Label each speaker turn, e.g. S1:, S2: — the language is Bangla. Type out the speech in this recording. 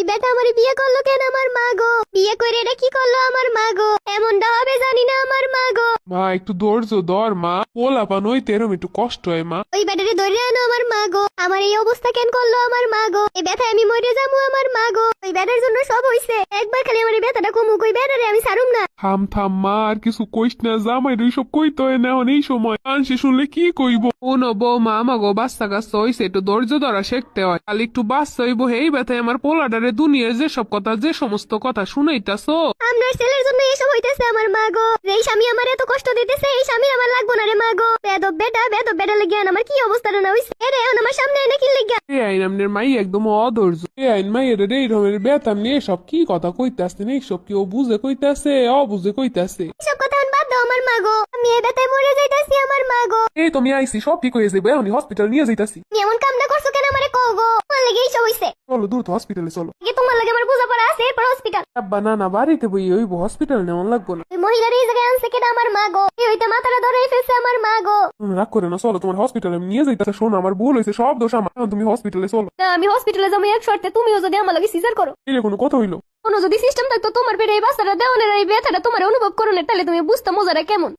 S1: বেটা আমার বিয়ে করলো কেন আমার মা গো? বিয়ে করে এটা কি করলো আমার মা গো? এমনটা হবে জানি না আমার মা গো।
S2: মা একটু ধৈর্য ধর মা, পোলাপান হইতে এরম একটু কষ্ট হয় মা।
S1: ওই বেটারে ধরে আনো আমার মা গো। আমার এই অবস্থা কেন করলো আমার মা গো? এই ব্যথায় আমি মরে যাবো আমার মা গো। ওই বেটার জন্য সব হইছে। একবার খালি আমার এই ব্যথাটা কমুক, ওই বেটারে আমি ছাড়ুম না।
S2: থাম থাম মা, আর কিছু কইস না, জামাই এইসব কইতে হয় না এখন এই সময়, আনসে শুনলে কি কইব। ও ন বৌমা, আমাগো বাচ্চা কাচ্চা হইছে, একটু ধৈর্য ধরা শিখতে হয়। খালি একটু বাচ্চা হইব হেই ব্যথায় আমার পোলাডারে দুনিয়ার যে সব কথা, যে সমস্ত কথা শুনাইতাছো।
S1: আপনার ছেলের জন্য এসব হইতেছে আমার মা গো। এই স্বামী আমার এত কষ্ট দিতেছে, এই স্বামী আমার লাগবো না রে মা গো। বেদব বেটা লেগে আমার কি অবস্থাটা না হইছে। এরে এখন আমার সামনে এনে কি লেগে?
S2: এ আইন আমনের মাই একদম অধৈর্য। এ আইন মাইয়ের এই রকমের বেতাম নিয়ে সব কি কথা কইতাছেন, এইসব কি ও বুঝে কইতাছে অবুঝে কইতাছে?
S1: এসব কথা এখন বাদ দাও আমার মা গো। আমি এই ব্যথায় মরে যাইতাছি আমার মা গো।
S2: এই তুমি আইসি, সব ঠিক হয়ে যাবে, এখনই হসপিটাল নিয়ে যাইতাছি।
S1: তুমি এমন কামটা করছো কেন আমারে কও গো? তোমার লেগে এইসব হইছে।
S2: চলো দ্রুত হসপিটালে চলো।
S1: আগে তোমার লাগে আমার পূজা পড়া আছে, এরপর হসপিটাল।
S2: আব্বা না না, বাড়িতে বই হইব, হসপিটাল নেওয়ান লাগবো না।
S1: ওই মহিলার এই জায়গায় আনছে কেন আমার মা গো? এই হইতে মাথাটা ধরে ফেলছে আমার মা গো।
S2: তুমি রাগ করে না, চলো তোমার হসপিটালে নিয়ে যাইতাছে। শোনো আমার ভুল হয়েছে, সব দোষ আমার, এখন তুমি হসপিটালে চলো।
S1: না, আমি হসপিটালে যাবো এক শর্তে, তুমিও যদি আমার লাগে সিজার করো।
S2: এর কোনো কথা হইলো?
S1: কোনো যদি সিস্টেম থাকতো তোমার পেটে এই বাচ্চাটা দেওয়ানের এই ব্যথাটা তোমার অনুভব করো না, তাহলে তুমি বুঝতে মজাটা কেমন।